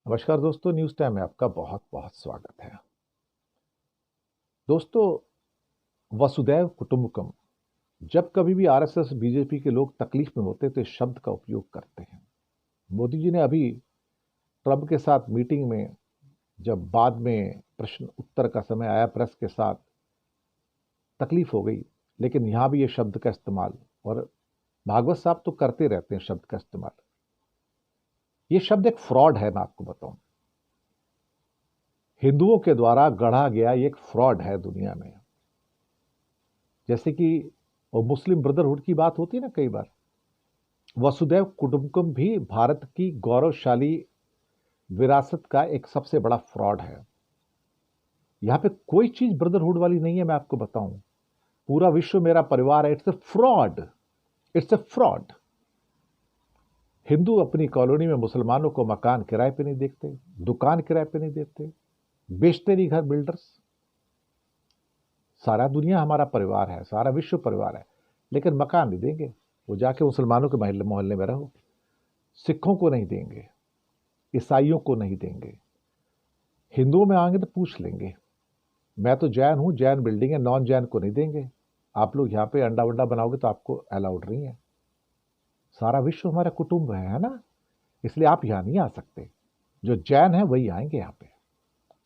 नमस्कार दोस्तों, news time में आपका बहुत बहुत स्वागत है। दोस्तों, वसुदैव कुटुंबकम, जब कभी भी आरएसएस बीजेपी के लोग तकलीफ में होते तो इस शब्द का उपयोग करते हैं। मोदी जी ने अभी ट्रंप के साथ मीटिंग में, जब बाद में प्रश्न उत्तर का समय आया प्रेस के साथ, तकलीफ हो गई, लेकिन यहां भी ये शब्द का इस्तेमाल, और भागवत साहब तो करते रहते हैं शब्द का इस्तेमाल। ये शब्द एक फ्रॉड है, मैं आपको बताऊं। हिंदुओं के द्वारा गढ़ा गया ये एक फ्रॉड है दुनिया में। जैसे कि वो मुस्लिम ब्रदरहुड की बात होती है ना कई बार, वसुदैव कुटुंबकम भी भारत की गौरवशाली विरासत का एक सबसे बड़ा फ्रॉड है। यहां पे कोई चीज ब्रदरहुड वाली नहीं है, मैं आपको बताऊं। पूरा विश्व मेरा परिवार है, it's a fraud. It's a fraud. Hindu अपनी कॉलोनी में मुसलमानों को मकान किराए पे नहीं देखते, दुकान किराए पे नहीं देते, बेचते नहीं घर बिल्डर्स। सारा दुनिया हमारा परिवार है, सारा विश्व परिवार है, लेकिन मकान नहीं देंगे। वो जाके मुसलमानों के मोहल्ले मोहल्ले में रहो। सिखों को नहीं देंगे, ईसाइयों को नहीं देंगे। हिंदुओं में आएंगे तो पूछ लेंगे, मैं तो जैन हूं, जैन बिल्डिंग है, नॉन जैन को नहीं देंगे। आप लोग यहाँ पे अंडा वंडा बनाओगे तो आपको अलाउड नहीं है। सारा विश्व हमारा कुटुंब है ना, इसलिए आप यहाँ नहीं आ सकते। जो जैन है वही आएंगे यहाँ पे।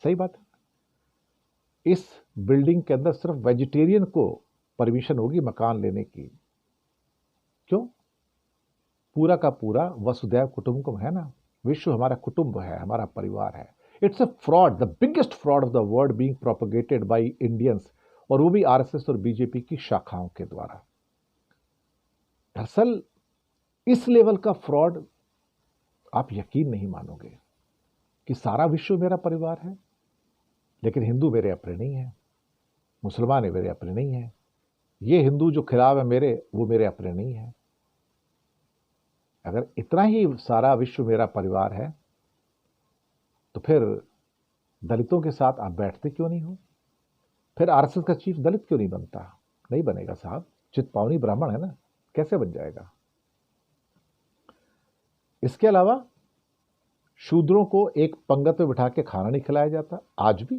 सही बात है। इस बिल्डिंग के अंदर सिर्फ वेजिटेरियन को परमिशन होगी मकान लेने की। क्यों? पूरा का पूरा वसुदैव कुटुंबकम है ना, विश्व हमारा कुटुंब है, हमारा परिवार है। It's a fraud, the biggest fraud of the world being propagated by Indians, और वो भी आरएसएस और बीजेपी की शाखाओं के द्वारा। दरअसल इस लेवल का फ्रॉड आप यकीन नहीं मानोगे कि सारा विश्व मेरा परिवार है, लेकिन हिंदू मेरे अपने नहीं है, मुसलमान मेरे अपने नहीं है, ये हिंदू जो खिलाफ है मेरे, वो मेरे अपने नहीं है। अगर इतना ही सारा विश्व मेरा परिवार है तो फिर दलितों के साथ आप बैठते क्यों नहीं हो? फिर आरएसएस का चीफ दलित क्यों नहीं बनता? नहीं बनेगा साहब, चितपावनी ब्राह्मण है ना, कैसे बन जाएगा? इसके अलावा शूद्रों को एक पंगत में बिठा के खाना नहीं खिलाया जाता। आज भी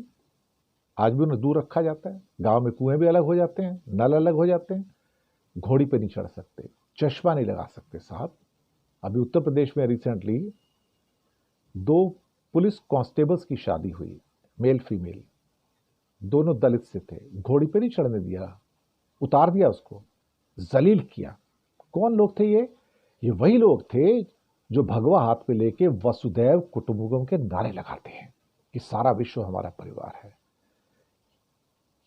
उन्हें दूर रखा जाता है। गांव में कुएं भी अलग हो जाते हैं, नल अलग हो जाते हैं। घोड़ी पे नहीं चढ़ सकते, चश्मा नहीं लगा सकते साहब। अभी उत्तर प्रदेश में रिसेंटली 2 पुलिस कांस्टेबल्स की शादी हुई, मेल फीमेल, दोनों दलित से थे। घोड़ी पे नहीं चढ़ने दिया, उतार दिया उसको, जलील किया। कौन लोग थे ये वही लोग थे जो भगवा हाथ पे लेके वसुदैव कुटुंबकम के नारे लगाते हैं कि सारा विश्व हमारा परिवार है।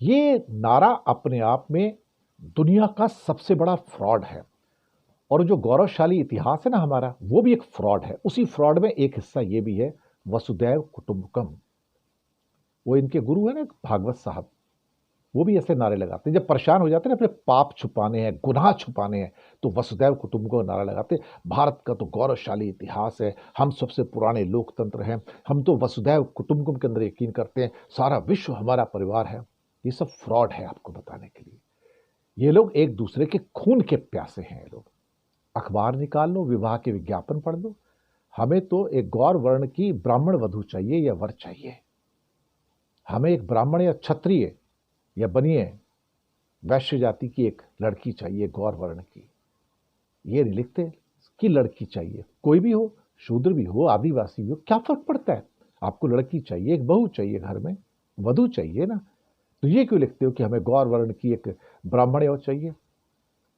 ये नारा अपने आप में दुनिया का सबसे बड़ा फ्रॉड है, और जो गौरवशाली इतिहास है ना हमारा, वो भी एक फ्रॉड है। उसी फ्रॉड में एक हिस्सा ये भी है, वसुदैव कुटुंबकम। वो इनके गुरु है ना भागवत साहब, वो भी ऐसे नारे लगाते हैं। जब परेशान हो जाते हैं ना, अपने पाप छुपाने हैं, गुनाह छुपाने हैं, तो वसुदैव कुटुंबकम का नारा लगाते हैं। भारत का तो गौरवशाली इतिहास है, हम सबसे पुराने लोकतंत्र हैं, हम तो वसुदैव कुटुंबकम के अंदर यकीन करते हैं, सारा विश्व हमारा परिवार है। ये सब फ्रॉड है आपको बताने के लिए। ये लोग एक दूसरे के खून के प्यासे हैं। ये लोग, अखबार निकाल लो, विवाह के विज्ञापन पढ़ लो, हमें तो एक गौर वर्ण की ब्राह्मण वधु चाहिए या वर चाहिए। हमें एक ब्राह्मण या क्षत्रिय या बनिए वैश्य जाति की एक लड़की चाहिए, गौर वर्ण की। ये नहीं लिखते कि लड़की चाहिए, कोई भी हो, शूद्र भी हो, आदिवासी भी हो, क्या फर्क पड़ता है? आपको लड़की चाहिए, एक बहू चाहिए, घर में वधु चाहिए ना। तो ये क्यों लिखते हो कि हमें गौर वर्ण की एक ब्राह्मण और चाहिए?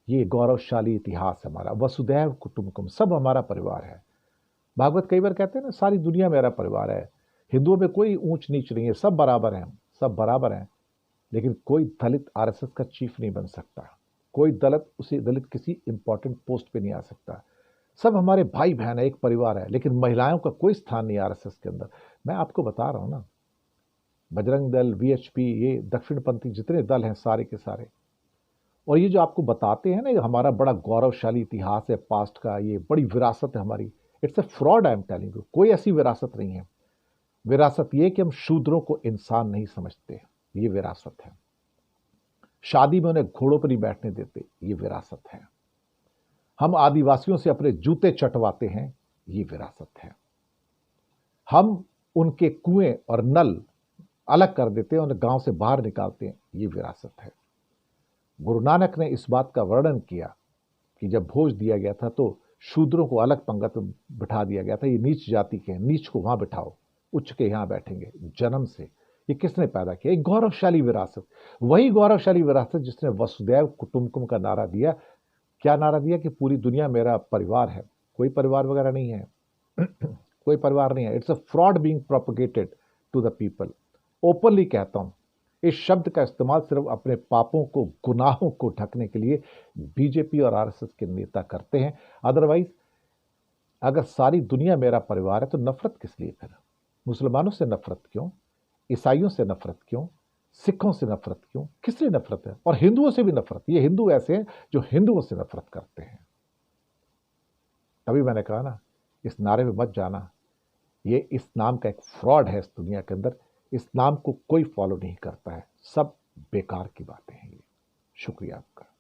ये गौरवशाली इतिहास हमारा, वसुदैव कुटुंबकम, सब हमारा परिवार है। भागवत कई बार कहते हैं ना, सारी दुनिया मेरा परिवार है। हिंदुओं में कोई ऊंच नीच नहीं है, सब बराबर हैं, सब बराबर हैं। लेकिन कोई दलित आरएसएस का चीफ नहीं बन सकता, कोई दलित किसी इंपॉर्टेंट पोस्ट पे नहीं आ सकता। सब हमारे भाई बहन है, एक परिवार है। लेकिन महिलाओं का कोई स्थान नहीं आरएसएस के अंदर। मैं आपको बता रहा हूं ना, बजरंग दल, वीएचपी, ये दक्षिणपंथी जितने दल हैं सारे के सारे, और ये जो आपको बताते हैं ना, ये हमारा बड़ा गौरवशाली इतिहास है पास्ट का, ये बड़ी विरासत है हमारी, it's a fraud. I am telling you, कोई ऐसी विरासत नहीं है। विरासत ये कि हम शूद्रों को इंसान नहीं समझते, ये विरासत है। शादी में उन्हें घोड़ों पर नहीं बैठने देते, ये विरासत है। हम आदिवासियों से अपने जूते चटवाते हैं, ये विरासत है। हम उनके कुएं और नल अलग कर देते हैं, उन्हें गांव से बाहर निकालते हैं। ये विरासत है। गुरु नानक ने इस बात का वर्णन किया कि जब भोज दिया गया था तो शूद्रों को अलग पंगत में बिठा दिया गया था। ये नीच जाति के हैं, नीच को वहां बिठाओ, उच्च के यहां बैठेंगे। जन्म से ये किसने पैदा किया? एक गौरवशाली विरासत, वही गौरवशाली विरासत जिसने वसुदैव कुटुंबकम का नारा दिया। क्या नारा दिया? कि पूरी दुनिया मेरा परिवार है। कोई परिवार वगैरह नहीं है। कोई परिवार नहीं है। It's a fraud being propagated to the people. Openly कहता हूं, इस शब्द का इस्तेमाल सिर्फ अपने पापों को, गुनाहों को ढकने के लिए बीजेपी और आरएसएस के नेता करते हैं। अदरवाइज अगर सारी दुनिया मेरा परिवार है तो नफरत किस लिए? फिर मुसलमानों से नफरत क्यों? ईसाइयों से नफरत क्यों? सिखों से नफरत क्यों? किस लिए नफरत है? और हिंदुओं से भी नफरत। ये हिंदू ऐसे हैं जो हिंदुओं से नफरत करते हैं। तभी मैंने कहा ना, इस नारे में मत जाना। ये इस नाम का एक फ्रॉड है इस दुनिया के अंदर। इस नाम को कोई फॉलो नहीं करता है। सब बेकार की बातें हैं ये। शुक्रिया आपका।